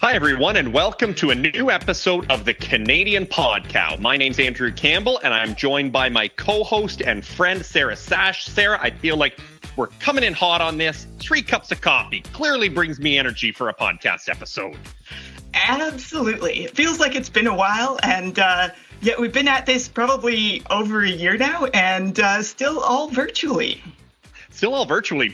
Hi, everyone, and welcome to a new episode of the Canadian Podcast. My name's Andrew Campbell, and I'm joined by my co-host and friend, Sarah Sash. Sarah, I feel like we're coming in hot on this. 3 cups of coffee clearly brings me energy for a podcast episode. Absolutely. It feels like it's been a while, and we've been at this probably over a year now, and still all virtually.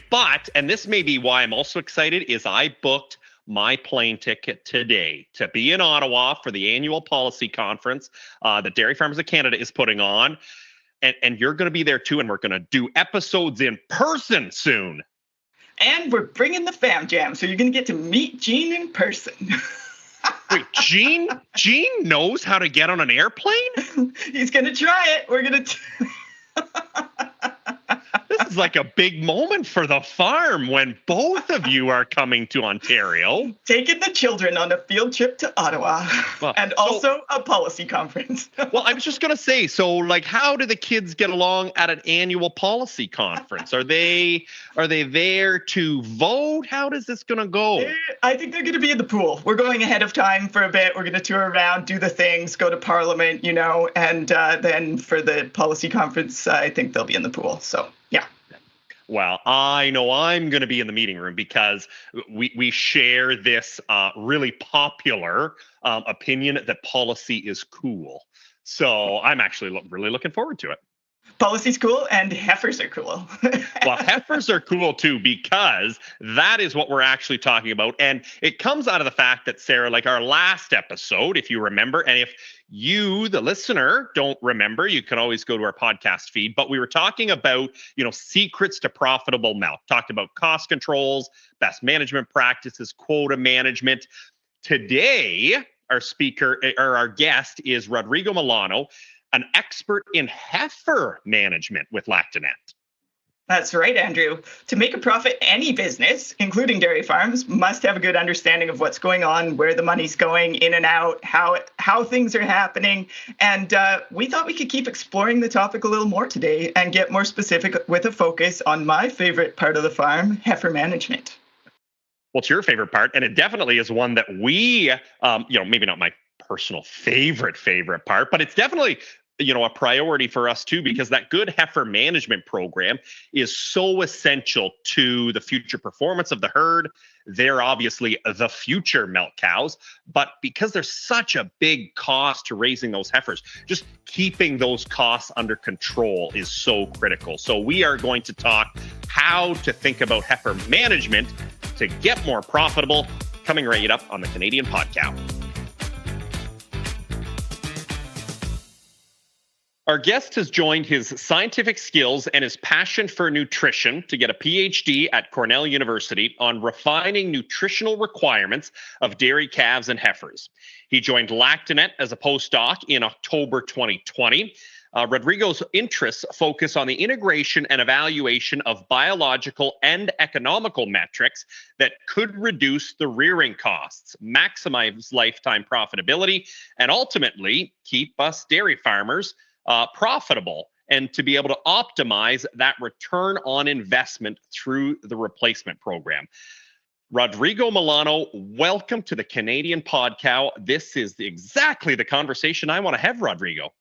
But, and this may be why I'm also excited, is I booked my plane ticket today to be in Ottawa for the annual policy conference that Dairy Farmers of Canada is putting on. And you're going to be there too, and we're going to do episodes in person soon. And we're bringing the fam jam, so you're going to get to meet Gene in person. Wait, Gene knows how to get on an airplane? He's going to try it. We're going to... This is like a big moment for the farm when both of you are coming to Ontario. Taking the children on a field trip to Ottawa and also a policy conference. Well, I was just going to say, so like, how do the kids get along at an annual policy conference? Are they there to vote? How is this going to go? I think they're going to be in the pool. We're going ahead of time for a bit. We're going to tour around, do the things, go to Parliament, and then for the policy conference, I think they'll be in the pool. So, yeah. Well, I know I'm going to be in the meeting room because we share this really popular opinion that policy is cool. So I'm actually really looking forward to it. Policy's cool and heifers are cool. Well, heifers are cool too, because that is what we're actually talking about. And it comes out of the fact that, Sarah, like our last episode, if you remember, and if you, the listener, don't remember, you can always go to our podcast feed. But we were talking about, secrets to profitable milk, talked about cost controls, best management practices, quota management. Today, our guest is Rodrigo Milano, an expert in heifer management with Lactanet. That's right, Andrew. To make a profit, any business, including dairy farms, must have a good understanding of what's going on, where the money's going in and out, how things are happening. And we thought we could keep exploring the topic a little more today and get more specific with a focus on my favorite part of the farm, heifer management. Well, it's your favorite part, and it definitely is one that we, maybe not my personal favorite part, but it's definitely a priority for us too, because that good heifer management program is so essential to the future performance of the herd. They're obviously the future milk cows, but because there's such a big cost to raising those heifers, just keeping those costs under control is so critical. So we are going to talk how to think about heifer management to get more profitable, coming right up on the Canadian Podcast. Our guest has joined his scientific skills and his passion for nutrition to get a PhD at Cornell University on refining nutritional requirements of dairy calves and heifers. He joined Lactanet as a postdoc in October 2020. Rodrigo's interests focus on the integration and evaluation of biological and economical metrics that could reduce the rearing costs, maximize lifetime profitability, and ultimately keep us dairy farmers profitable, and to be able to optimize that return on investment through the replacement program. Rodrigo Milano, welcome to the Canadian Podcast. This is exactly the conversation I want to have, Rodrigo.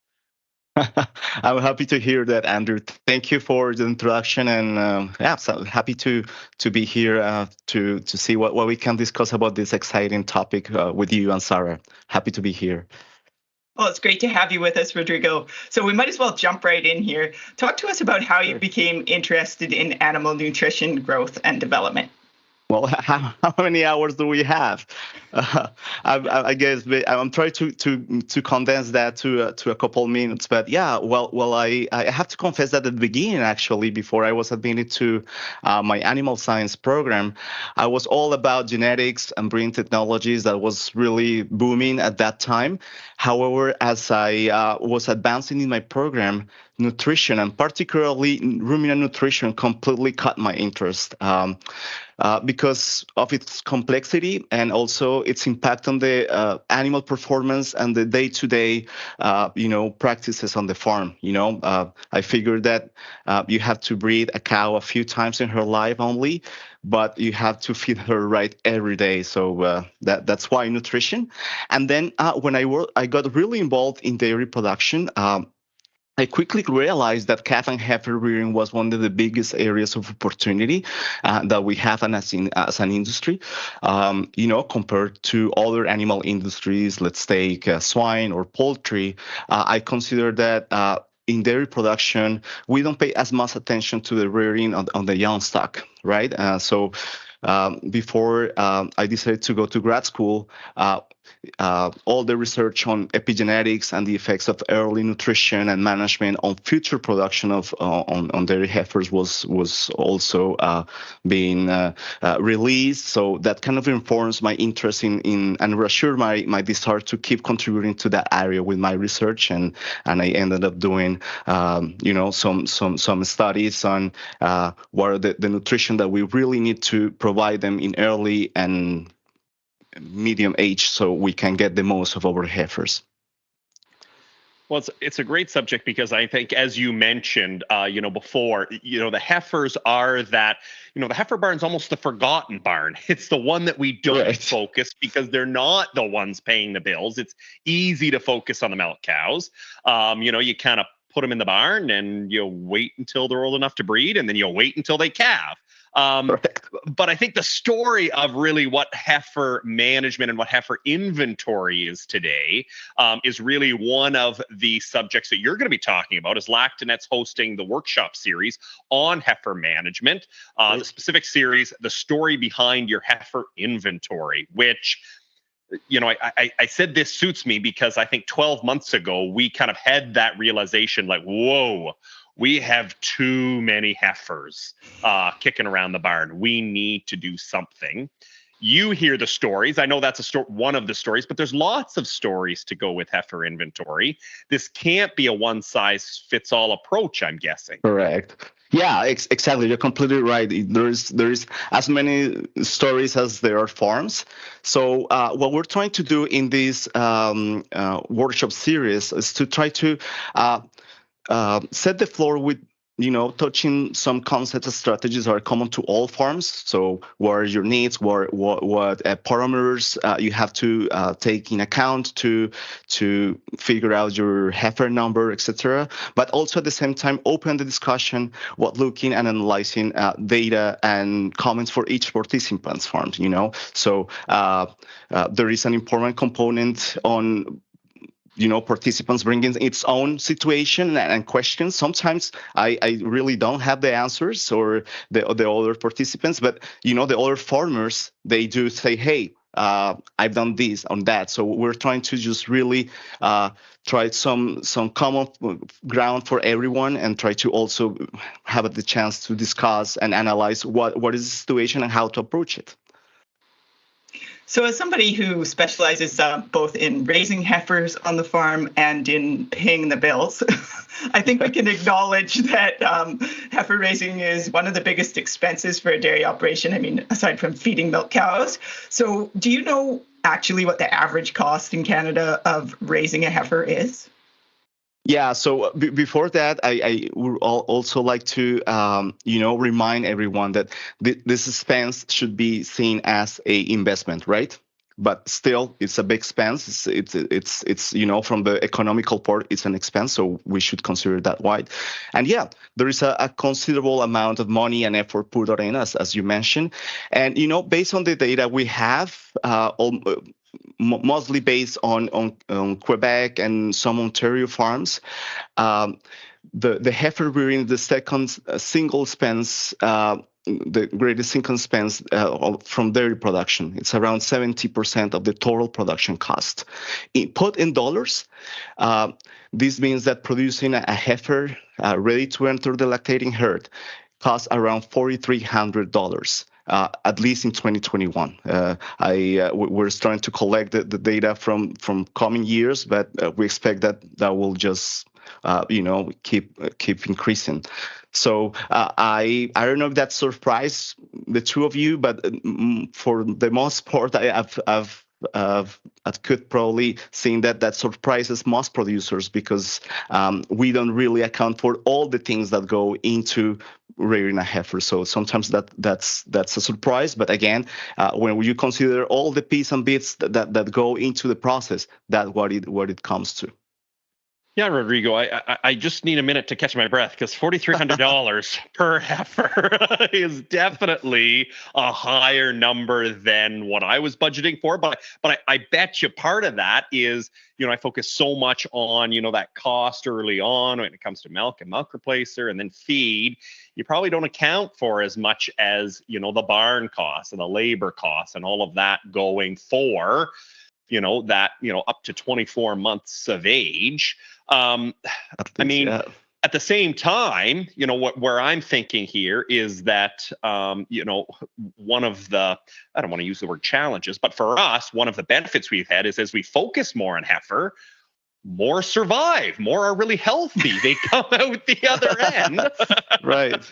I'm happy to hear that, Andrew. Thank you for the introduction, and so happy to be here to see what we can discuss about this exciting topic with you and Sarah. Happy to be here. Well, it's great to have you with us, Rodrigo. So we might as well jump right in here. Talk to us about how you became interested in animal nutrition growth and development. Well, how many hours do we have? I guess I'm trying to condense that to a couple minutes. But yeah, I have to confess that at the beginning, actually, before I was admitted to my animal science program, I was all about genetics and breeding technologies. That was really booming at that time. However, as I was advancing in my program, nutrition, and particularly ruminant nutrition, completely caught my interest because of its complexity, and also its impact on the animal performance and the day-to-day, practices on the farm. I figured that you have to breed a cow a few times in her life only, but you have to feed her right every day. So that's why nutrition. And then when I got really involved in dairy production. I quickly realized that calf and heifer rearing was one of the biggest areas of opportunity that we have as an industry. Compared to other animal industries, let's take swine or poultry, I consider that in dairy production, we don't pay as much attention to the rearing on the young stock, right? Before I decided to go to grad school, all the research on epigenetics and the effects of early nutrition and management on future production of on dairy heifers was also being released. So that kind of informs my interest in and reassure my desire to keep contributing to that area with my research, and I ended up doing some studies on what are the nutrition that we really need to provide them in early and medium age so we can get the most of our heifers. Well, it's a great subject because I think, as you mentioned, before, the heifers are that, the heifer barn's almost the forgotten barn. It's the one that we don't focus because they're not the ones paying the bills. It's easy to focus on the milk cows. You kind of put them in the barn and you wait until they're old enough to breed, and then you'll wait until they calve. But I think the story of really what heifer management and what heifer inventory is today is really one of the subjects that you're going to be talking about, as Lactonet's hosting the workshop series on heifer management. The specific series, The Story Behind Your Heifer Inventory, which, I said this suits me because I think 12 months ago, we kind of had that realization like, whoa, we have too many heifers kicking around the barn. We need to do something. You hear the stories. I know that's one of the stories, but there's lots of stories to go with heifer inventory. This can't be a one-size-fits-all approach, I'm guessing. Correct. Yeah, exactly. You're completely right. There's as many stories as there are farms. So what we're trying to do in this workshop series is to try to set the floor with touching some concepts and strategies that are common to all farms. So what are your needs? What parameters you have to take in account to figure out your heifer number, etc. But also at the same time, open the discussion while looking and analyzing data and comments for each participant's farms. So there is an important component on participants bringing its own situation and questions. Sometimes I really don't have the answers, or the other participants, but the other farmers, they do say, hey, I've done this on that. So we're trying to just really try some common ground for everyone, and try to also have the chance to discuss and analyze what is the situation and how to approach it. So as somebody who specializes both in raising heifers on the farm and in paying the bills, I think we can acknowledge that heifer raising is one of the biggest expenses for a dairy operation. I mean, aside from feeding milk cows. So do you know actually what the average cost in Canada of raising a heifer is? Yeah, so before that, I would also like to, remind everyone that this expense should be seen as a investment, right? But still, it's a big expense. It's from the economical part, it's an expense, so we should consider that wide. And yeah, there is a considerable amount of money and effort put on us, as you mentioned. And based on the data we have, mostly based on Quebec and some Ontario farms, the heifer rearing the second single expense, the greatest single expense from dairy production. It's around 70% of the total production cost. Put in dollars, this means that producing a heifer ready to enter the lactating herd costs around $4,300. At least in 2021. We're starting to collect the data from coming years, but we expect that will just keep increasing. So I don't know if that surprised the two of you, but for the most part, I've could probably think that surprises most producers because we don't really account for all the things that go into rearing a heifer. So sometimes that's a surprise. But again, when you consider all the pieces and bits that go into the process, that's what it comes to. Yeah, Rodrigo, I just need a minute to catch my breath because $4,300 per heifer is definitely a higher number than what I was budgeting for. But I bet you part of that is, I focus so much on, that cost early on when it comes to milk and milk replacer and then feed. You probably don't account for as much as, the barn costs and the labor costs and all of that going for, up to 24 months of age. At the same time, where I'm thinking here is that, one of the, I don't want to use the word challenges, but for us, one of the benefits we've had is as we focus more on heifer, more survive, more are really healthy. They come out the other end. Right.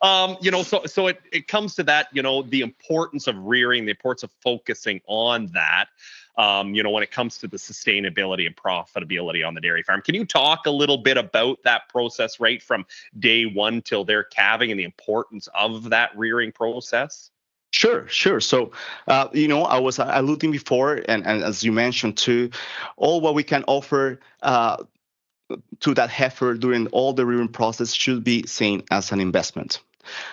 So it comes to that, the importance of rearing, the importance of focusing on that. When it comes to the sustainability and profitability on the dairy farm. Can you talk a little bit about that process right from day one till they're calving and the importance of that rearing process? Sure. So, I was alluding before, and as you mentioned too, all what we can offer to that heifer during all the rearing process should be seen as an investment.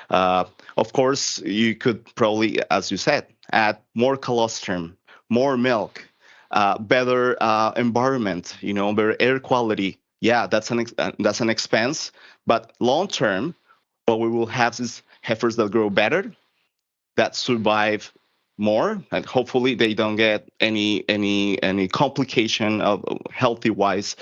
Of course, you could probably, as you said, add more colostrum, more milk, better environment, better air quality. Yeah, that's an expense, but long term, what we will have is heifers that grow better, that survive more, and hopefully they don't get any complication of health wise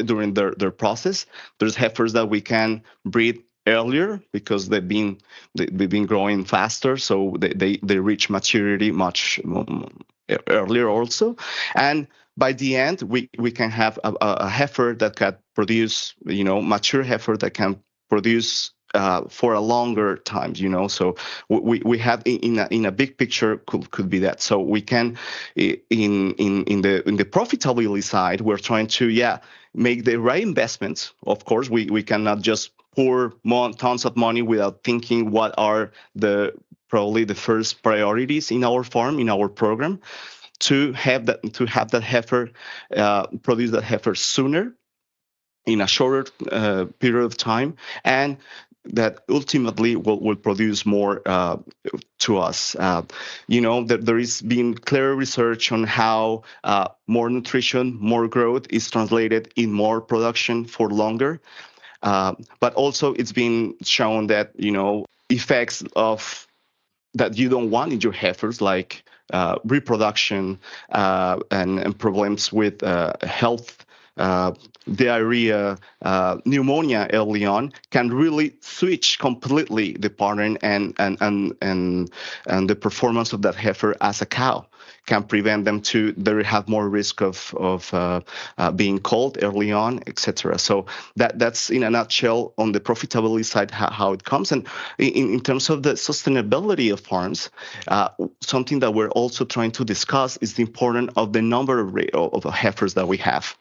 during their process. There's heifers that we can breed earlier because they've been growing faster, so they reach maturity much earlier also. And by the end, we can have a heifer that can produce, mature heifer that can produce for a longer time, So we have in a big picture could be that. So we can in the profitability side, we're trying to make the right investments. Of course, we cannot just pour tons of money without thinking what are probably the first priorities in our farm, in our program, to have that heifer produce that heifer sooner in a shorter period of time, and that ultimately will produce more to us. There is been clear research on how more nutrition, more growth is translated in more production for longer. But also it's been shown that, effects of that you don't want in your heifers, like reproduction and problems with health, diarrhea, pneumonia early on, can really switch completely the pattern and the performance of that heifer as a cow. Can prevent them they have more risk of being cold early on, etc. So that's in a nutshell on the profitability side how it comes. And in terms of the sustainability of farms, something that we're also trying to discuss is the importance of the number of heifers that we have.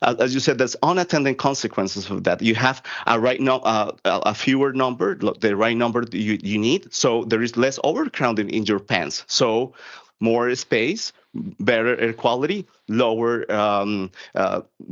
As you said, there's unattended consequences of that. You have a fewer number, the right number that you need, so there is less overcrowding in your pens. So more space, better air quality, lower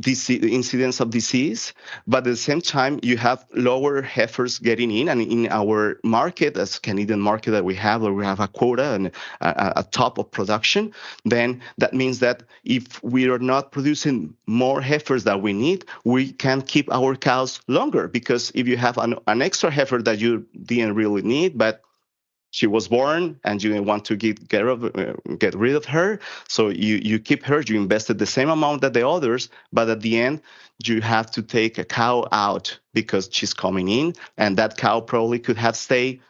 incidence of disease, but at the same time you have lower heifers getting in. And in our market, as Canadian market that we have, where we have a quota and a top of production, then that means that if we are not producing more heifers that we need, we can keep our cows longer, because if you have an extra heifer that you didn't really need, but she was born and you want to get rid of her, so you keep her. You invested the same amount that the others, but at the end you have to take a cow out because she's coming in, and that cow probably could have stayed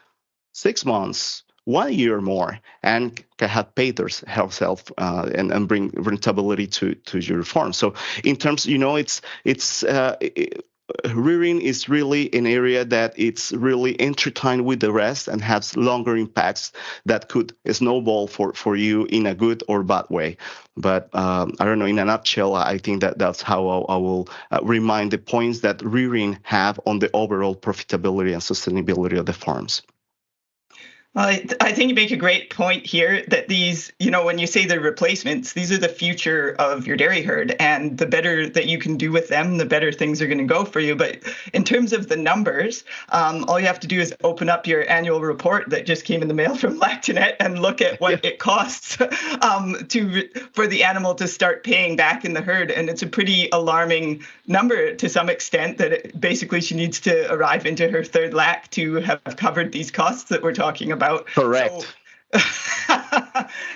6 months, 1 year more, and can have paid herself and bring rentability to your farm. So in terms, rearing is really an area that it's really intertwined with the rest and has longer impacts that could snowball for you in a good or bad way. But I don't know, in a nutshell, I think that's how I will remind the points that rearing have on the overall profitability and sustainability of the farms. Well, I think you make a great point here that these, when you say they're replacements, these are the future of your dairy herd. And the better that you can do with them, the better things are going to go for you. But in terms of the numbers, all you have to do is open up your annual report that just came in the mail from Lactanet and look at what it costs for the animal to start paying back in the herd. And it's a pretty alarming number to some extent that basically she needs to arrive into her third lac to have covered these costs that we're talking about. Correct. So,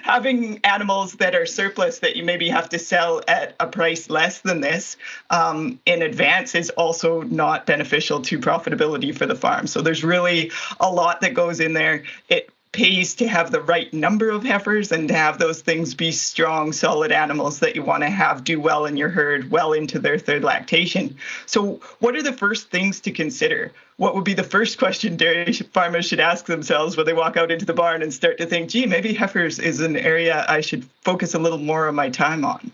having animals that are surplus that you maybe have to sell at a price less than this in advance is also not beneficial to profitability for the farm. So there's really a lot that goes in there. It pays to have the right number of heifers and to have those things be strong, solid animals that you want to have do well in your herd well into their third lactation. So what are the first things to consider? What would be the first question dairy farmers should ask themselves when they walk out into the barn and start to think, gee, maybe heifers is an area I should focus a little more of my time on?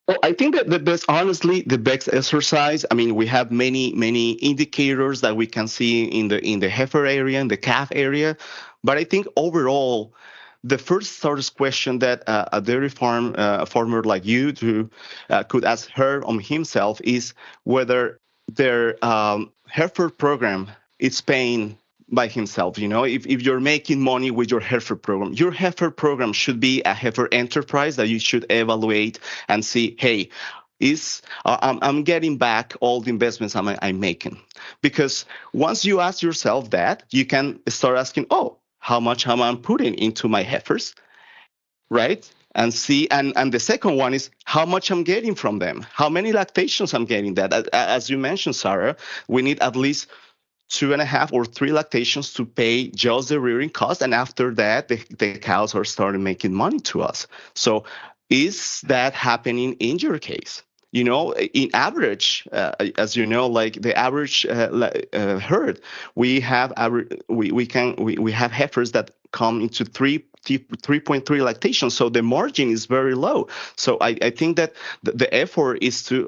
Well, I think that honestly, the best exercise. I mean, we have many indicators that we can see in the heifer area and the calf area, but I think overall, the first starters question that a dairy farmer like you could ask her on himself is whether their heifer program is paying by himself. If you're making money with your heifer program should be a heifer enterprise that you should evaluate and see, hey, I'm getting back all the investments I'm making. Because once you ask yourself that, you can start asking, oh, how much am I putting into my heifers, right? And see, and the second one is how much I'm getting from them, how many lactations I'm getting. That, as you mentioned, Sarah, we need at least 2.5 or 3 lactations to pay just the rearing cost, and after that, the cows are starting making money to us. So, is that happening in your case? In average, as you know, like the average herd, we have we have heifers that come into 3.3 lactation, so the margin is very low. So I think that the effort is to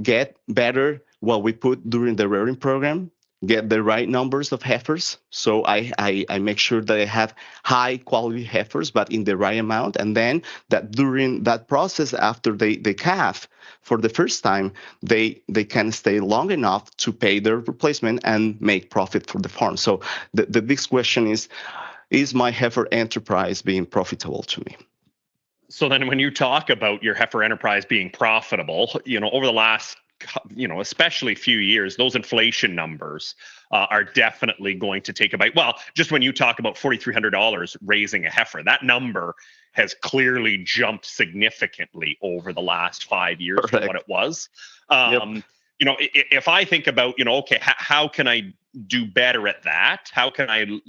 get better what we put during the rearing program, get the right numbers of heifers. So I make sure that I have high quality heifers, but in the right amount. And then that during that process, after they calf for the first time, they can stay long enough to pay their replacement and make profit for the farm. So the big question is my heifer enterprise being profitable to me? So then when you talk about your heifer enterprise being profitable, over the last especially few years, those inflation numbers are definitely going to take a bite. Well, just when you talk about $4,300 raising a heifer, that number has clearly jumped significantly over the last 5 years from what it was. If I think about, okay, how can I do better at that? How can I,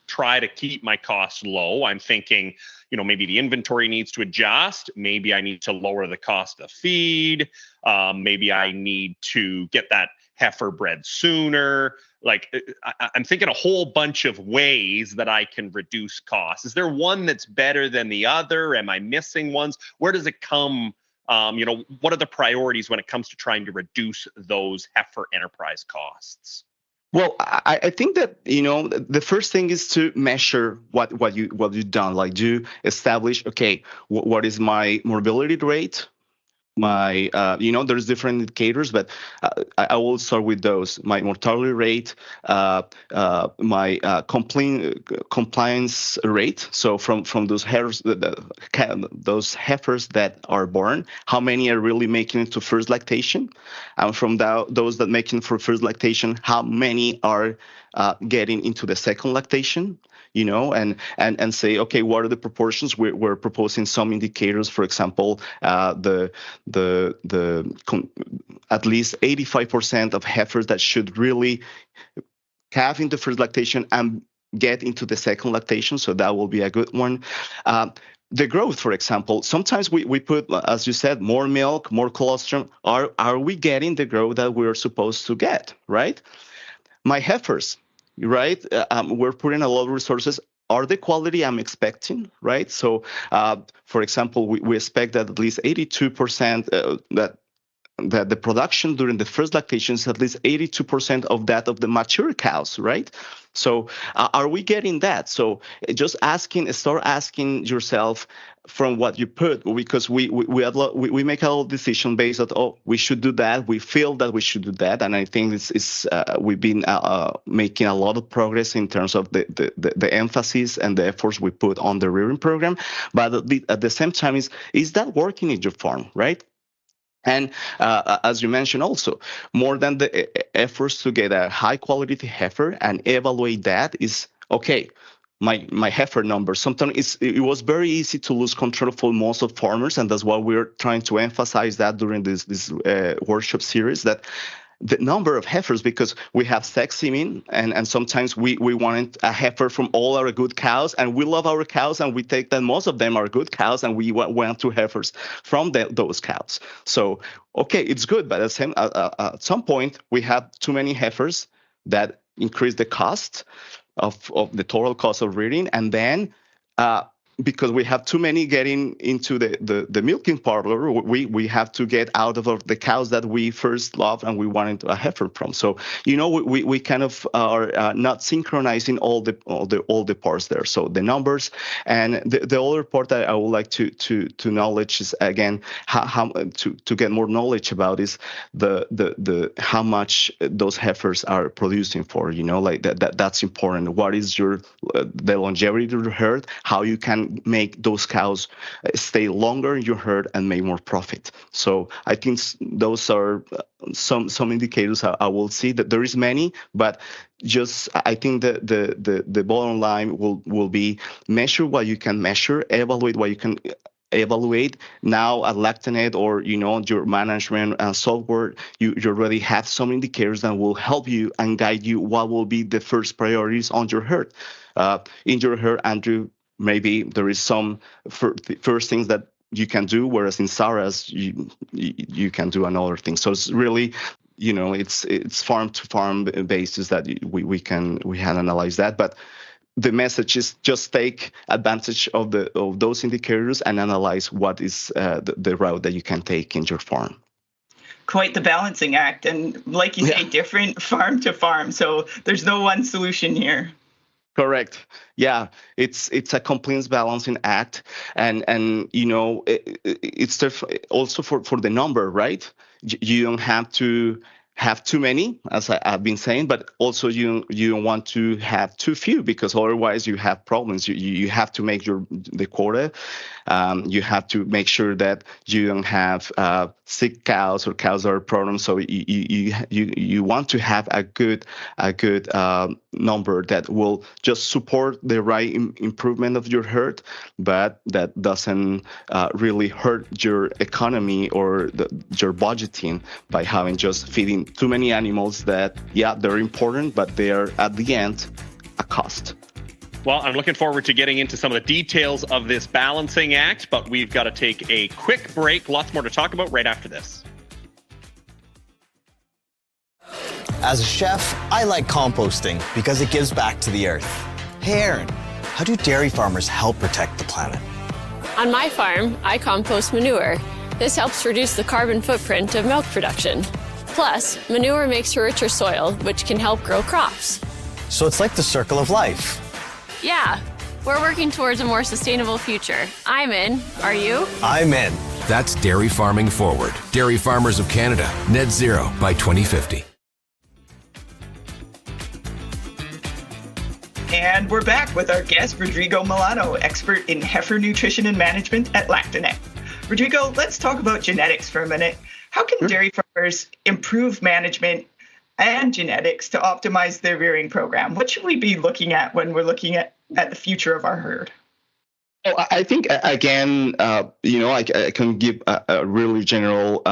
try to keep my costs low? I'm thinking, maybe the inventory needs to adjust. Maybe I need to lower the cost of feed. Maybe I need to get that heifer bred sooner. Like, I'm thinking a whole bunch of ways that I can reduce costs. Is there one that's better than the other? Am I missing ones? Where does it come? What are the priorities when it comes to trying to reduce those heifer enterprise costs? Well, I think that the first thing is to measure what you've done. Like, do establish, okay, what is my morbidity rate? My there's different indicators, but I will start with those. My mortality rate, my compliance rate. So from those heifers, those heifers that are born, how many are really making it to first lactation, and from those that making for first lactation, how many are getting into the second lactation? And say, okay, what are the proportions? We're proposing some indicators. For example, the at least 85% of heifers that should really calf into first lactation and get into the second lactation. So that will be a good one. the growth, for example, sometimes we put, as you said, more milk, more colostrum. Are we getting the growth that we're supposed to get, right? My heifers, right? We're putting a lot of resources. Are the quality I'm expecting, right? So, for example, we expect that at least 82% that the production during the first lactation is at least 82% of that of the mature cows, right? So are we getting that? So just start asking yourself from what you put, because we make a lot of decision based on, oh, we should do that. We feel that we should do that, and I think we've been making a lot of progress in terms of the emphasis and the efforts we put on the rearing program. But at the same time, is that working in your farm, right? And as you mentioned also, more than the efforts to get a high quality heifer and evaluate that is, okay, my heifer number. Sometimes it was very easy to lose control for most of farmers, and that's why we're trying to emphasize that during this workshop series, that the number of heifers, because we have sex semen, and sometimes we want a heifer from all our good cows, and we love our cows, and we take that most of them are good cows, and we want two heifers from those cows. So, okay, it's good, but at some point, we have too many heifers that increase the cost of the total cost of rearing, and then because we have too many getting into the milking parlor, we have to get out of the cows that we first loved and we wanted a heifer from. So we kind of are not synchronizing all the parts there. So the numbers, and the other part that I would like to knowledge is, again, how to get more knowledge about is the how much those heifers are producing for. Like that's important. What is the longevity of the herd? How you can make those cows stay longer in your herd and make more profit. So I think those are some indicators I will see. That there is many, but just I think the bottom line will be measure what you can measure, evaluate what you can evaluate. Now at Lactanet, or your management software, you already have some indicators that will help you and guide you what will be the first priorities on your herd. In your herd, Andrew, maybe there is some first things that you can do, whereas in Sarah's you can do another thing. So it's really, it's farm to farm basis that we can analyze that. But the message is just take advantage of those indicators and analyze what is the route that you can take in your farm. Quite the balancing act, and like you say, different farm to farm. So there's no one solution here. Correct. Yeah, it's a complete balancing act, and it's also for the number, right? You don't have to have too many, as I've been saying, but also you don't want to have too few, because otherwise you have problems. You have to make the quota. You have to make sure that you don't have sick cows or cows that are problems. So you want to have a good number that will just support the right improvement of your herd, but that doesn't really hurt your economy or your budgeting by having just feeding too many animals that, they're important, but they are at the end a cost. Well, I'm looking forward to getting into some of the details of this balancing act, but we've got to take a quick break. Lots more to talk about right after this. As a chef, I like composting because it gives back to the earth. Hey, Aaron, how do dairy farmers help protect the planet? On my farm, I compost manure. This helps reduce the carbon footprint of milk production. Plus, manure makes a richer soil, which can help grow crops. So it's like the circle of life. Yeah, we're working towards a more sustainable future. I'm in. Are you? I'm in. That's Dairy Farming Forward. Dairy Farmers of Canada. Net zero by 2050. And we're back with our guest, Rodrigo Milano, expert in heifer nutrition and management at Lactanet. Rodrigo, let's talk about genetics for a minute. How can dairy farmers improve management and genetics to optimize their rearing program? What should we be looking at when we're looking at the future of our herd? I think, again, I can give a really general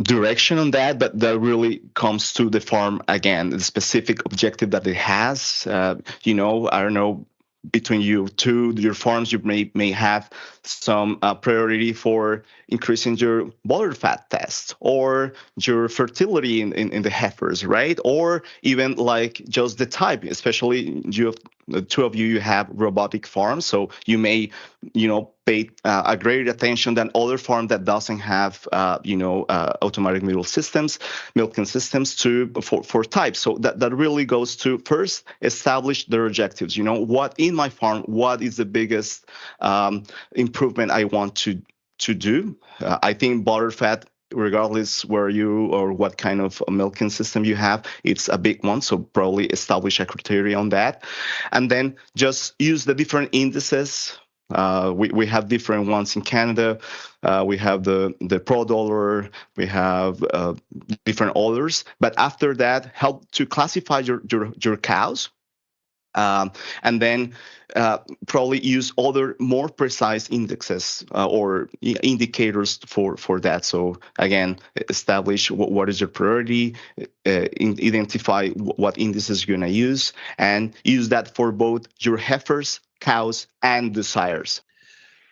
direction on that, but that really comes to the farm, again, the specific objective that it has. I don't know, between your farms, you may have some priority for increasing your bottle fat test or your fertility in the heifers, right? Or even like just the type, especially the two of you have robotic farms, so you may pay a greater attention than other farm that doesn't have automatic milking systems for types. So that really goes to first establish their objectives. What in my farm, what is the biggest improvement I want to do. I think butter fat, regardless where you or what kind of milking system you have, it's a big one. So probably establish a criteria on that, and then just use the different indices. We have different ones in Canada. We have the Pro Dollar. We have different others. But after that, help to classify your cows. And then probably use other more precise indexes or indicators for that. So again, establish what is your priority, identify what indices you're going to use, and use that for both your heifers, cows, and the sires.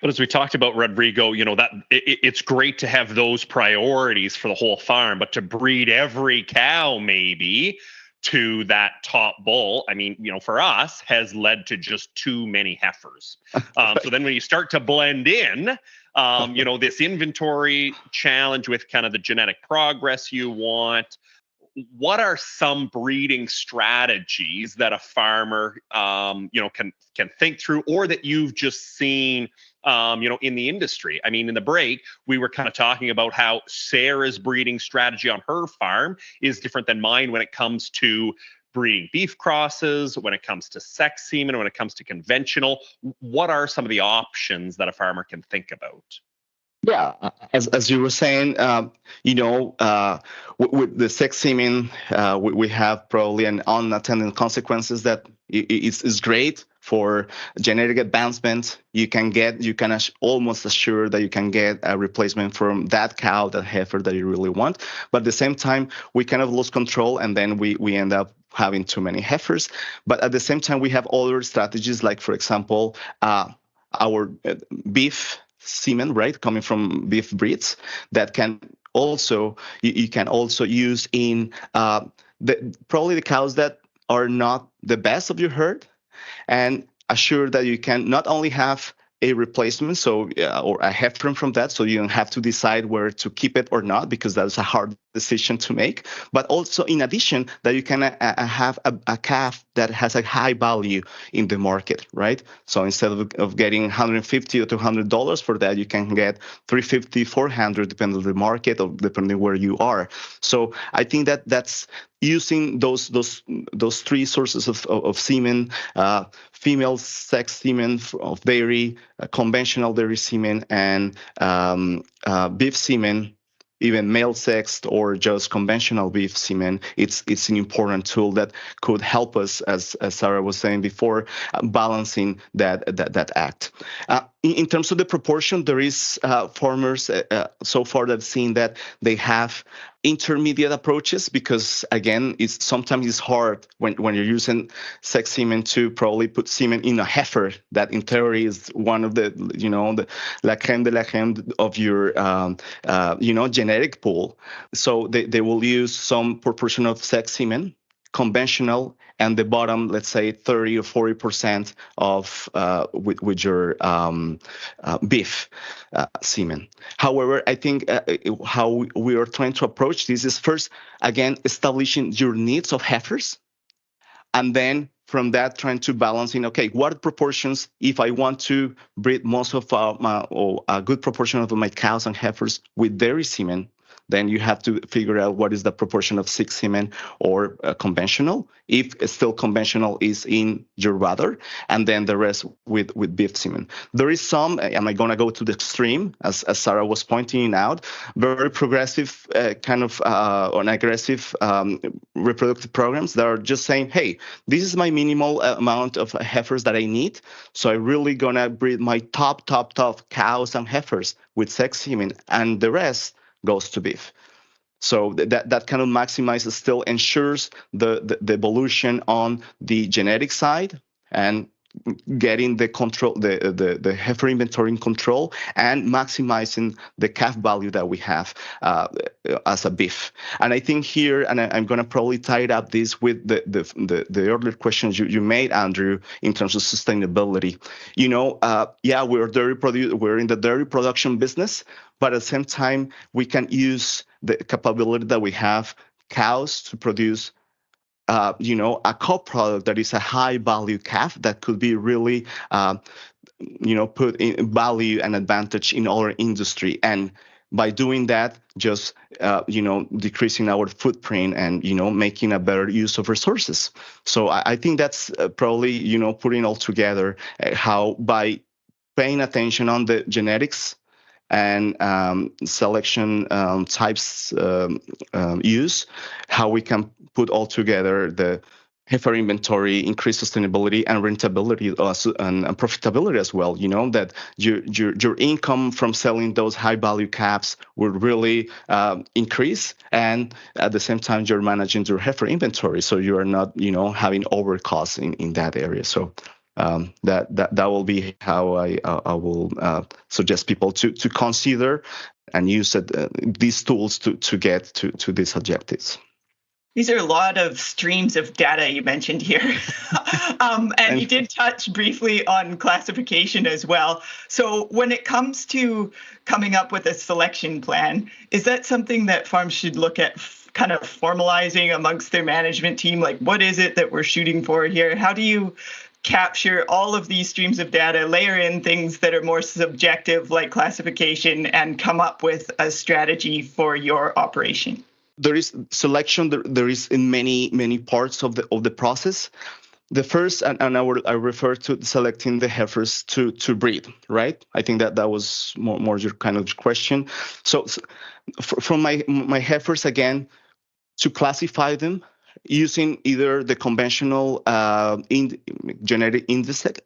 But as we talked about, Rodrigo, that it's great to have those priorities for the whole farm, but to breed every cow maybe to that top bull, I mean, for us, has led to just too many heifers. So then when you start to blend in, this inventory challenge with kind of the genetic progress you want, what are some breeding strategies that a farmer, can think through, or that you've just seen, in the industry? I mean, in the break, we were kind of talking about how Sarah's breeding strategy on her farm is different than mine when it comes to breeding beef crosses, when it comes to sex semen, when it comes to conventional. What are some of the options that a farmer can think about? Yeah, as you were saying, with the sex semen, we have probably an unintended consequences that is great for genetic advancement. You can almost assure that you can get a replacement from that cow, that heifer that you really want. But at the same time, we kind of lose control, and then we end up having too many heifers. But at the same time, we have other strategies, like, for example, our beef semen, right, coming from beef breeds, that can also you can also use in probably the cows that are not the best of your herd, and assure that you can not only have a replacement, or a heifer from that, so you don't have to decide where to keep it or not, because that's a hard decision to make. But also, in addition, that you can have a calf that has a high value in the market, right? So instead of getting $150 or $200 for that, you can get $350, $400, depending on the market or depending where you are. So I think that's using those three sources of semen: female sex semen of dairy, conventional dairy semen, and beef semen, even male sexed or just conventional beef semen. It's an important tool that could help us, as Sarah was saying before, balancing that act. In terms of the proportion, there is farmers so far that I've seen that they have intermediate approaches, because again, sometimes it's hard when you're using sex semen to probably put semen in a heifer that in theory is one of the la creme de la creme of your genetic pool. So they will use some proportion of sex semen, conventional, and the bottom, let's say 30 or 40% of with your beef semen. However, I think how we are trying to approach this is first, again, establishing your needs of heifers, and then from that trying to balance in, okay, what proportions, if I want to breed most of a good proportion of my cows and heifers with dairy semen, then you have to figure out what is the proportion of sex semen or conventional, if still conventional is in your rudder, and then the rest with beef semen. There is some, am I going to go to the extreme, as Sarah was pointing out, very progressive kind of or aggressive reproductive programs that are just saying, hey, this is my minimal amount of heifers that I need, so I'm really going to breed my top cows and heifers with sex semen, and the rest goes to beef. So that kind of maximizes, still ensures the evolution on the genetic side, and getting the control, the heifer inventory in control, and maximizing the calf value that we have as a beef. And I think here, and I'm going to probably tie it up this with the earlier questions you made, Andrew, in terms of sustainability. Yeah, we're in the dairy production business, but at the same time, we can use the capability that we have, cows, to produce a co-product that is a high value calf that could be really, put in value and advantage in our industry. And by doing that, just, decreasing our footprint and, making a better use of resources. So I think that's probably, putting all together how by paying attention on the genetics and selection types use, how we can put all together the heifer inventory, increase sustainability and rentability and profitability as well. That your income from selling those high value calves will really increase, and at the same time you're managing your heifer inventory, so you are not having over costs in that area. So that will be how I will suggest people to consider and use these tools to get to these objectives. These are a lot of streams of data you mentioned here. And you did touch briefly on classification as well. So when it comes to coming up with a selection plan, is that something that farms should look at kind of formalizing amongst their management team? Like, what is it that we're shooting for here? How do you capture all of these streams of data, layer in things that are more subjective like classification, and come up with a strategy for your operation? There is selection. There is in many parts of the process. The first, and I refer to selecting the heifers to breed, right? I think that was more your kind of question. So from my heifers, again, to classify them using either the conventional genetic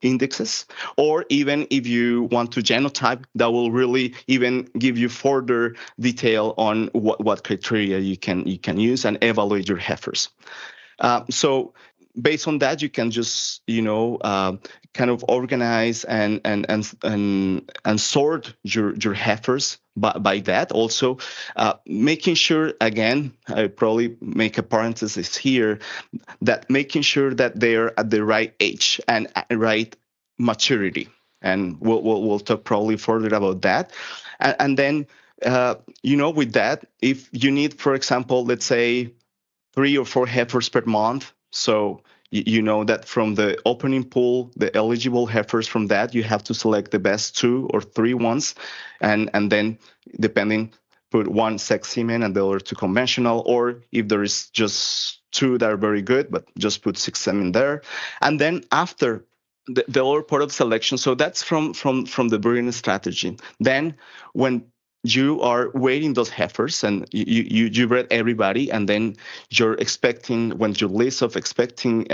indexes, or even if you want to genotype, that will really even give you further detail on what criteria you can use and evaluate your heifers. So based on that, you can just kind of organize and sort your heifers by that. Also, making sure, again, I probably make a parenthesis here, that making sure that they're at the right age and at right maturity. And we'll talk probably further about that. And then, with that, if you need, for example, let's say 3 or 4 heifers per month, so you know that from the opening pool, the eligible heifers from that, you have to select the best 2 or 3 ones, and then depending, put 1 sex semen and the other 2 conventional, or if there is just 2 that are very good, but just put 6 semen there. And then after the other part of selection, so that's from the breeding strategy. Then when you are weighing those heifers and you bred everybody, and then you're expecting, when your list of expecting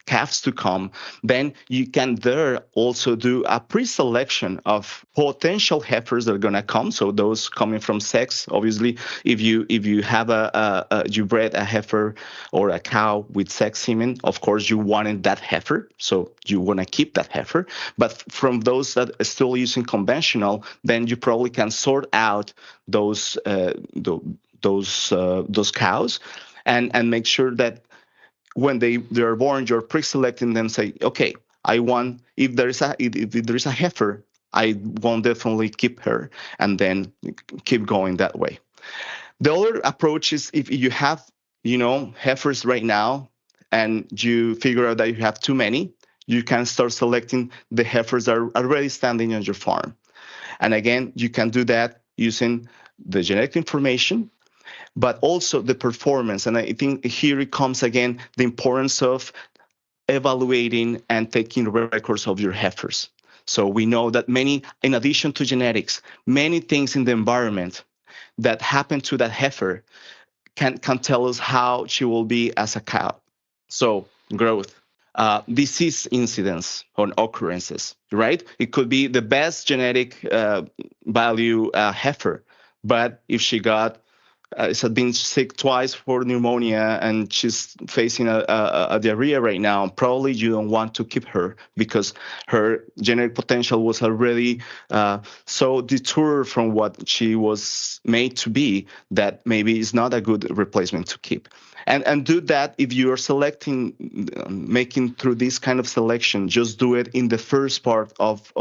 calves to come, then you can there also do a pre-selection of potential heifers that are going to come. So those coming from sex, obviously, if you have you bred a heifer or a cow with sex semen, of course you wanted that heifer, so you want to keep that heifer. But from those that are still using conventional, then you probably can sort out those cows and make sure that when they're born, you're pre-selecting them. Say, okay, I want, if there is a heifer, I won't definitely keep her, and then keep going that way. The other approach is, if you have heifers right now and you figure out that you have too many, you can start selecting the heifers that are already standing on your farm. And again, you can do that using the genetic information, but also the performance. And I think here it comes again, the importance of evaluating and taking records of your heifers. So we know that in addition to genetics, many things in the environment that happen to that heifer can tell us how she will be as a cow. So growth, disease incidence or occurrences, right? It could be the best genetic value heifer, but if she got has been sick twice for pneumonia, and she's facing a diarrhea right now. Probably you don't want to keep her because her genetic potential was already so detoured from what she was made to be that maybe it's not a good replacement to keep. And do that if you are selecting, making through this kind of selection. Just do it in the first part of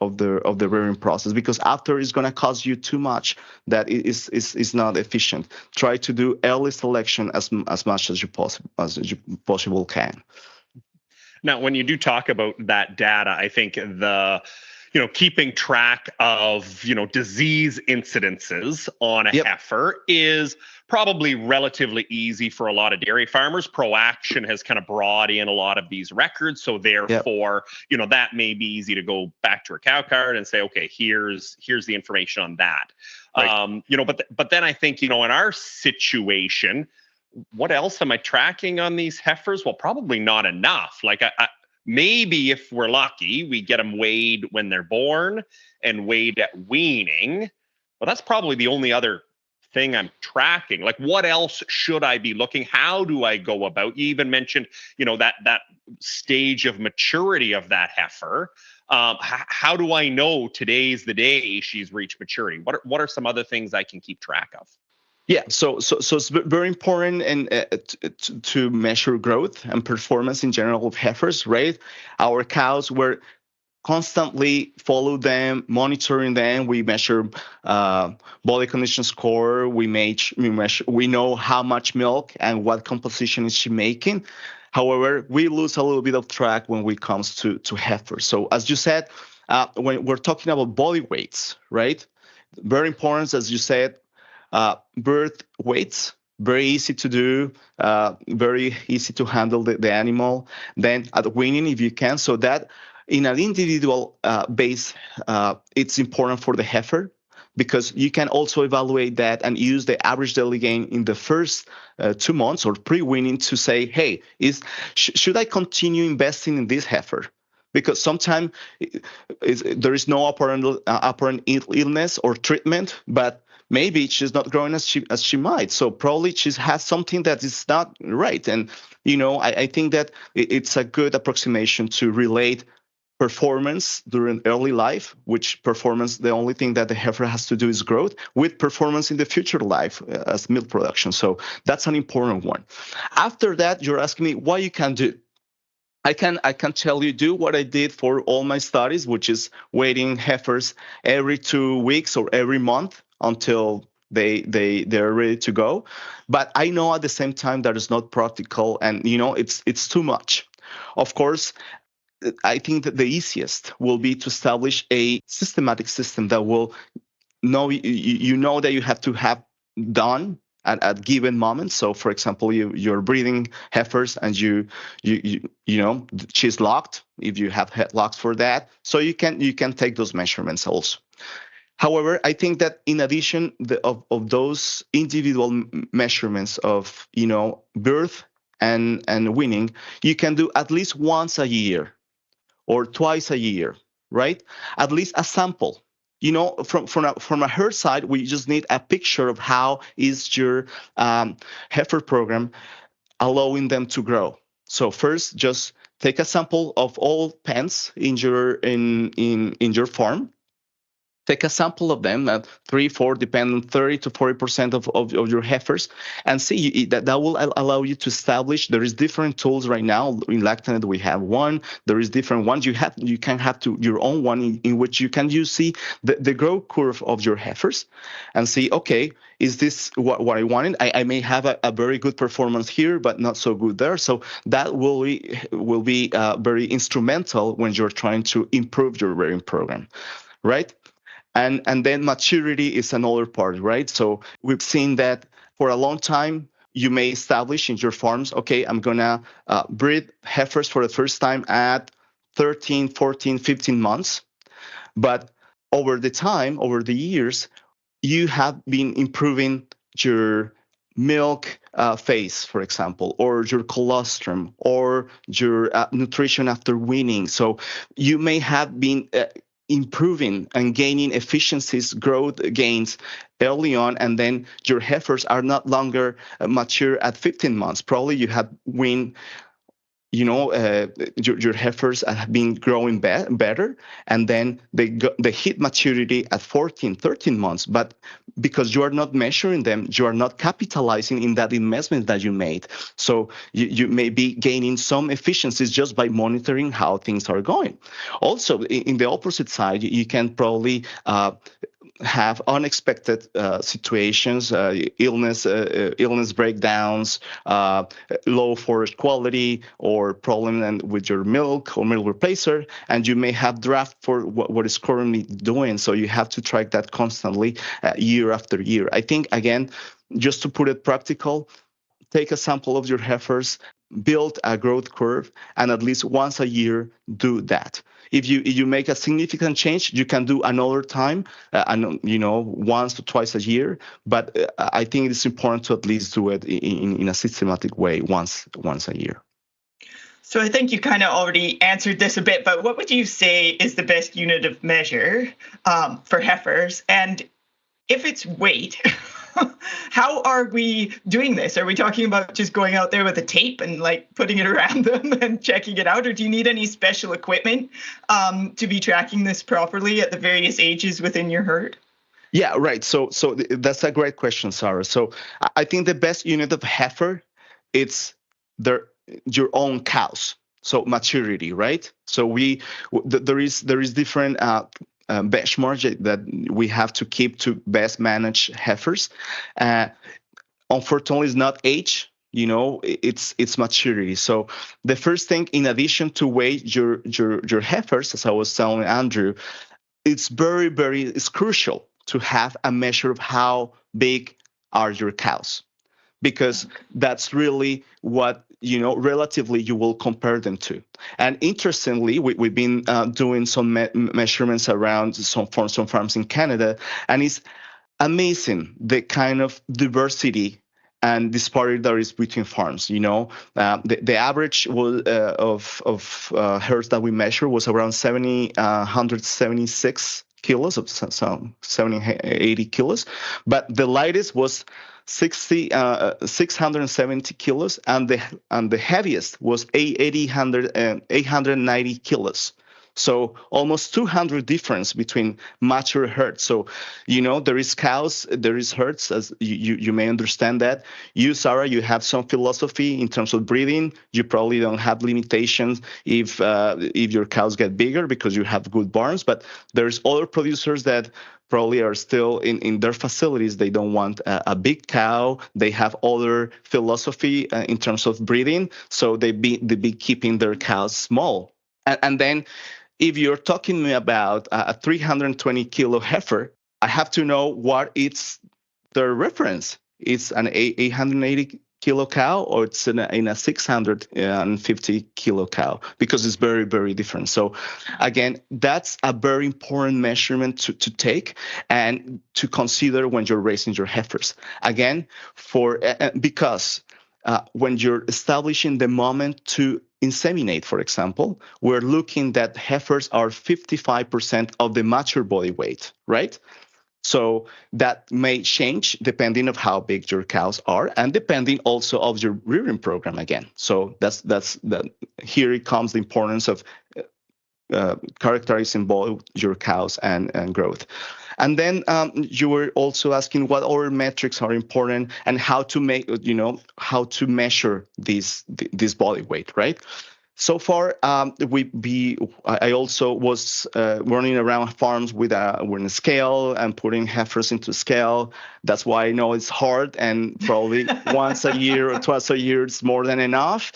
the rearing process, because after it's going to cost you too much that it is not efficient. Try to do early selection as much as you possible can. Now, when you do talk about that data, I think keeping track of, disease incidences on a heifer is probably relatively easy for a lot of dairy farmers. ProAction has kind of brought in a lot of these records. So therefore, that may be easy to go back to a cow card and say, okay, here's the information on that. Right. But then I think, in our situation, what else am I tracking on these heifers? Well, probably not enough. Like maybe if we're lucky, we get them weighed when they're born and weighed at weaning. Well, that's probably the only other thing I'm tracking. Like, what else should I be looking? How do I go about? You even mentioned, that stage of maturity of that heifer. How do I know today's the day she's reached maturity? What are some other things I can keep track of? Yeah, so it's very important and to measure growth and performance in general of heifers, right? Our cows were constantly follow them, monitoring them. We measure body condition score. We measure. We know how much milk and what composition is she making. However, we lose a little bit of track when it comes to heifers. So as you said, when we're talking about body weights, right? Very important, as you said. Birth weights, very easy to do, very easy to handle the animal. Then at weaning, if you can, so that in an individual base, it's important for the heifer, because you can also evaluate that and use the average daily gain in the first 2 months or pre-weaning to say, hey, should I continue investing in this heifer? Because sometimes there is no apparent illness or treatment, but maybe she's not growing as she might. So probably she has something that is not right. And, I think that it's a good approximation to relate performance during early life, which performance, the only thing that the heifer has to do is growth, with performance in the future life as milk production. So that's an important one. After that, you're asking me what you can do. I can tell you, do what I did for all my studies, which is weighing heifers every 2 weeks or every month until they're ready to go. But I know at the same time that is not practical, and it's too much. Of course, I think that the easiest will be to establish a systematic system that will know that you have to have done at given moments. So, for example, you're breeding heifers and she's locked. If you have head locks for that, so you can take those measurements also. However, I think that in addition of those individual measurements of birth and weaning, you can do at least once a year or twice a year, right? At least a sample. From a herd side, we just need a picture of how is your heifer program allowing them to grow. So first, just take a sample of all pens in your farm. Take a sample of them, 3, 4, depending, 30 to 40% of your heifers, and see that will allow you to establish. There is different tools right now in Lactanet. We have one. There is different ones. You can have your own one in which you can see the growth curve of your heifers, and see, okay, is this what I wanted? I may have a very good performance here, but not so good there. So that will be very instrumental when you're trying to improve your rearing program, right? And then maturity is another part, right? So we've seen that for a long time, you may establish in your farms, okay, I'm going to breed heifers for the first time at 13, 14, 15 months. But over the years, you have been improving your milk phase, for example, or your colostrum, or your nutrition after weaning. So you may have been improving and gaining efficiencies, growth gains early on, and then your heifers are not longer mature at 15 months. Probably you have your heifers have been growing better, and then they hit maturity at 14, 13 months. But because you are not measuring them, you are not capitalizing in that investment that you made. So you may be gaining some efficiencies just by monitoring how things are going. Also, in the opposite side, you can probably have unexpected situations, illness breakdowns, low forage quality, or problem with your milk or milk replacer, and you may have draft for what is currently doing. So you have to track that constantly, year after year. I think, again, just to put it practical, take a sample of your heifers, build a growth curve, and at least once a year do that. If you make a significant change, you can do another time, once or twice a year. But I think it's important to at least do it in a systematic way once a year. So I think you kind of already answered this a bit, but what would you say is the best unit of measure for heifers? And if it's weight, how are we doing this? Are we talking about just going out there with a tape and like putting it around them and checking it out? Or do you need any special equipment to be tracking this properly at the various ages within your herd? Yeah, right. So that's a great question, Sarah. So I think the best unit of heifer, it's your own cows. So maturity, right? So there is different benchmark that we have to keep to best manage heifers. Unfortunately, it's not age. It's maturity. So the first thing, in addition to weigh your heifers, as I was telling Andrew, it's it's crucial to have a measure of how big are your cows, because that's really what relatively you will compare them to. And interestingly, we've been doing some measurements around some farms in Canada, and it's amazing the kind of diversity and disparity there is between farms. The average was of herds that we measure was around 176 kilos, of some 80 kilos, but the lightest was 670 kilos, and the heaviest was 890 kilos. So almost 200 difference between mature herds. So, there is cows, there is herds, as you may understand that. You, Sarah, you have some philosophy in terms of breeding. You probably don't have limitations if your cows get bigger because you have good barns. But there's other producers that probably are still in their facilities. They don't want a big cow. They have other philosophy in terms of breeding. So they be keeping their cows small. And then, if you're talking to me about a 320 kilo heifer, I have to know what it's the reference. It's an 880 kilo cow, or it's in a 650 kilo cow, because it's very, very different. So again, that's a very important measurement to take and to consider when you're raising your heifers. Again, because when you're establishing the moment to inseminate, for example, we're looking that heifers are 55% of the mature body weight, right? So that may change depending of how big your cows are, and depending also of your rearing program again. So that's here it comes the importance of characterizing both your cows and growth. And then you were also asking what other metrics are important and how to measure this body weight, right? So far, I also was running around farms with a scale and putting heifers into scale. That's why I know it's hard, and probably once a year or twice a year is more than enough.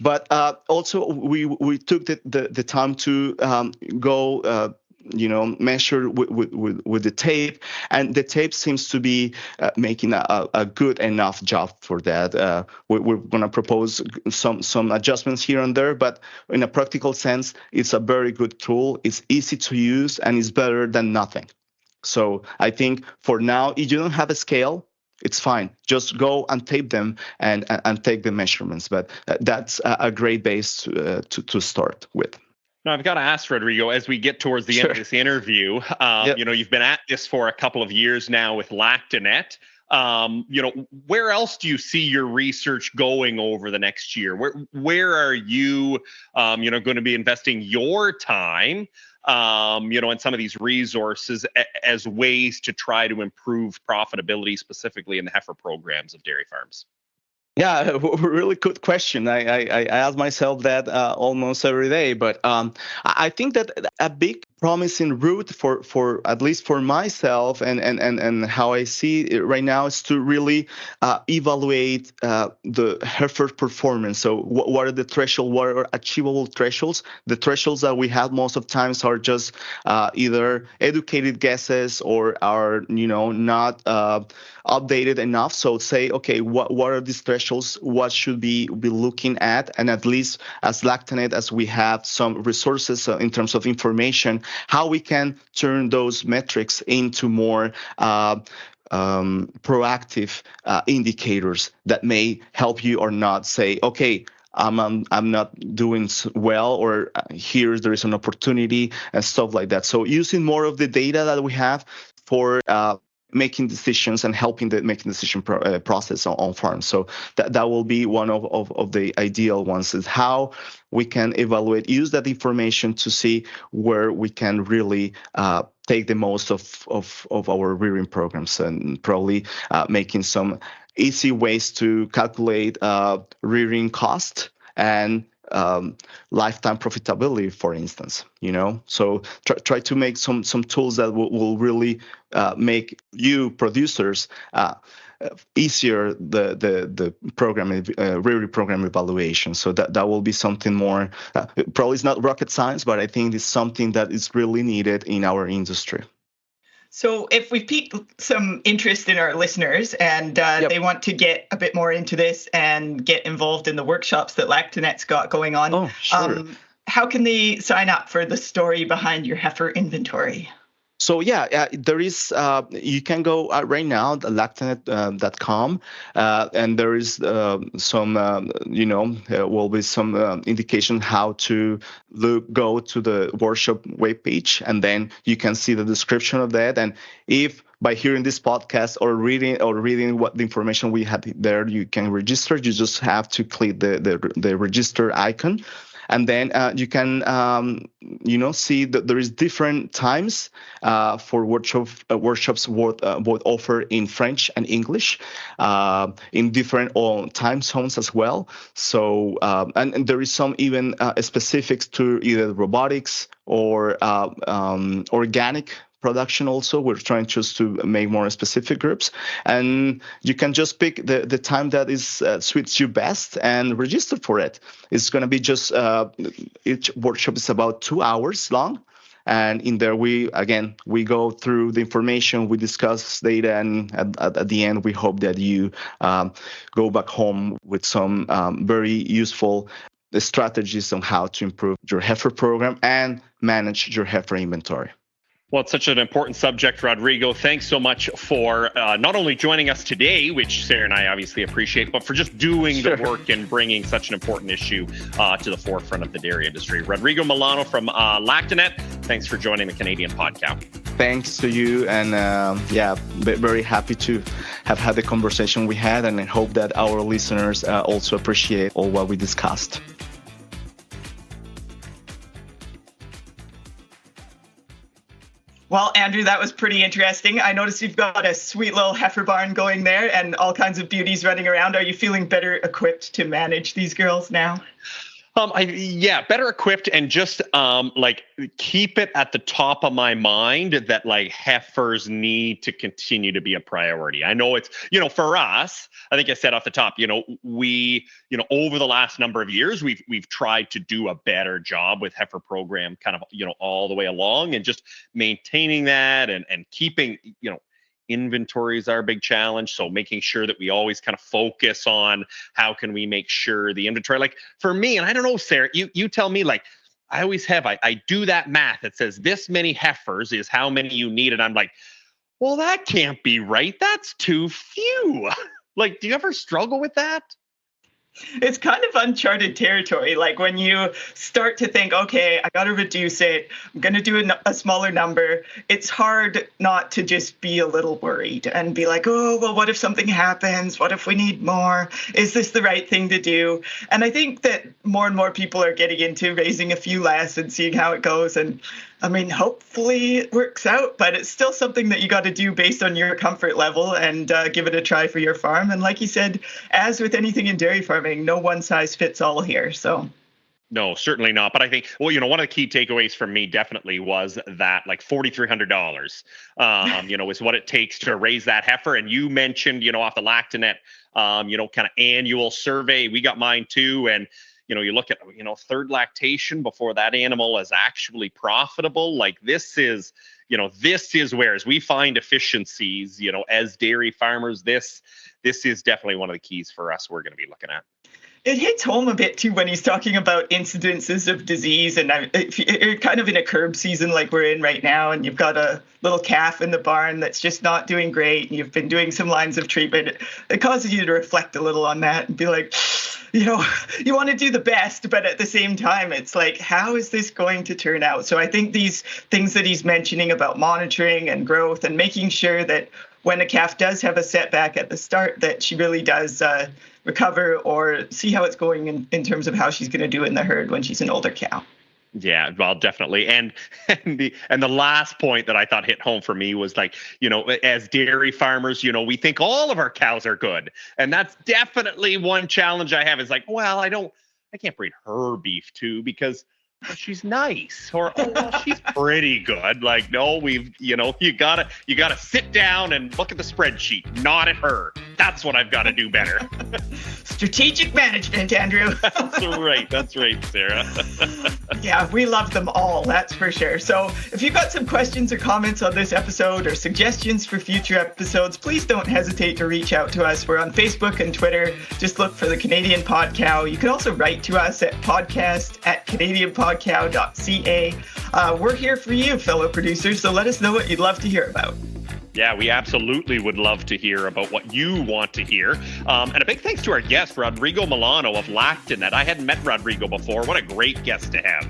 But also we took the time to go measure with the tape, and the tape seems to be making a good enough job for that. We're going to propose some adjustments here and there, but in a practical sense, it's a very good tool. It's easy to use, and it's better than nothing. So I think for now, if you don't have a scale, it's fine. Just go and tape them and take the measurements. But that's a great base to start with. Now, I've got to ask, Rodrigo, as we get towards the end of this interview, Yep. you've been at this for a couple of years now with Lactanet. Where else do you see your research going over the next year? Where are you, going to be investing your time, in some of these resources as ways to try to improve profitability, specifically in the heifer programs of dairy farms? Yeah, really good question. I ask myself that almost every day, but I think that a big promising route for at least for myself and how I see it right now is to really evaluate the heifer performance. So what are the thresholds? What are achievable thresholds? The thresholds that we have most of times are just either educated guesses or are not updated enough. So say, okay, what are these thresholds? What should be looking at? And at least as Lactanet, as we have some resources in terms of information, how we can turn those metrics into more proactive indicators that may help you or not. Say, okay, I'm not doing well, or here there is an opportunity and stuff like that. So using more of the data that we have for making decisions and helping the making decision process on farms. So that will be one of the ideal ones, is how we can evaluate, use that information to see where we can really take the most of our rearing programs, and probably making some easy ways to calculate rearing cost and lifetime profitability, for instance. So try to make some tools that will really make you producers easier the program rearing program evaluation. So that will be something more. Probably it's not rocket science, but I think it's something that is really needed in our industry. So if we've piqued some interest in our listeners and they want to get a bit more into this and get involved in the workshops that Lactanet's got going on, how can they sign up for the story behind your heifer inventory? So there is. You can go right now, lactanet.com, and there is some. Will be some indication how to go to the workshop webpage, and then you can see the description of that. And if by hearing this podcast or reading what the information we had there, you can register. You just have to click the register icon. And then you can, see that there is different times for workshops both offered in French and English, in different time zones as well. So, and there is some even specifics to either robotics or organic production also. We're trying just to make more specific groups, and you can just pick the time that is suits you best and register for it. It's going to be just each workshop is about 2 hours long, and in there we go through the information, we discuss data, and at the end we hope that you go back home with some very useful strategies on how to improve your heifer program and manage your heifer inventory. Well, it's such an important subject, Rodrigo. Thanks so much for not only joining us today, which Sarah and I obviously appreciate, but for just doing the work and bringing such an important issue to the forefront of the dairy industry. Rodrigo Milano from Lactanet, thanks for joining the Canadian podcast. Thanks to you, and very happy to have had the conversation we had, and I hope that our listeners also appreciate all what we discussed. Well, Andrew, that was pretty interesting. I noticed you've got a sweet little heifer barn going there and all kinds of beauties running around. Are you feeling better equipped to manage these girls now? Better equipped, and just keep it at the top of my mind that heifers need to continue to be a priority. I know it's, for us, I think I said off the top, we, over the last number of years, we've tried to do a better job with heifer program kind of, all the way along, and just maintaining that and keeping, inventories are a big challenge. So making sure that we always kind of focus on how can we make sure the inventory, like for me, and I don't know, Sarah, you tell me, I always have, I do that math that says this many heifers is how many you need. And I'm like, well, that can't be right. That's too few. Do you ever struggle with that? It's kind of uncharted territory. Like when you start to think, okay, I got to reduce it. I'm going to do a smaller number. It's hard not to just be a little worried and be like, oh, well, what if something happens? What if we need more? Is this the right thing to do? And I think that more and more people are getting into raising a few less and seeing how it goes. And I mean, hopefully it works out, but it's still something that you got to do based on your comfort level and give it a try for your farm. And like you said, as with anything in dairy farming, no one size fits all here. So. No, certainly not. But I think, well, one of the key takeaways from me definitely was that like $4,300, is what it takes to raise that heifer. And you mentioned, off the Lactanet, kind of annual survey. We got mine too. And, you look at, third lactation before that animal is actually profitable. Like this is where, as we find efficiencies, as dairy farmers, this is definitely one of the keys for us we're going to be looking at. It hits home a bit, too, when he's talking about incidences of disease. And if you're kind of in a curb season like we're in right now, and you've got a little calf in the barn that's just not doing great, and you've been doing some lines of treatment, it causes you to reflect a little on that and be like, you want to do the best, but at the same time, it's like, how is this going to turn out? So I think these things that he's mentioning about monitoring and growth and making sure that when a calf does have a setback at the start, that she really does recover or see how it's going in terms of how she's going to do in the herd when she's an older cow. Yeah, well, definitely. And the last point that I thought hit home for me was like, as dairy farmers, we think all of our cows are good. And that's definitely one challenge I have is like, well, I can't breed her beef too because she's nice, or she's pretty good. Like, no, you gotta sit down and look at the spreadsheet, not at her. That's what I've got to do better. Strategic management, Andrew. That's right, Sarah. Yeah, we love them all, that's for sure. So if you've got some questions or comments on this episode or suggestions for future episodes, please don't hesitate to reach out to us. We're on Facebook and Twitter. Just look for the Canadian Pod Cow. You can also write to us at podcast@canadianpodcow.ca. We're here for you, fellow producers, so let us know what you'd love to hear about. Yeah, we absolutely would love to hear about what you want to hear. And a big thanks to our guest, Rodrigo Milano of Lactanet. I hadn't met Rodrigo before. What a great guest to have.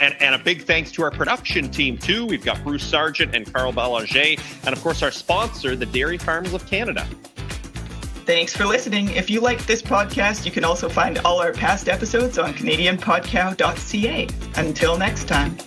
And a big thanks to our production team, too. We've got Bruce Sargent and Carl Ballanger. And, of course, our sponsor, the Dairy Farmers of Canada. Thanks for listening. If you like this podcast, you can also find all our past episodes on CanadianPodcow.ca. Until next time.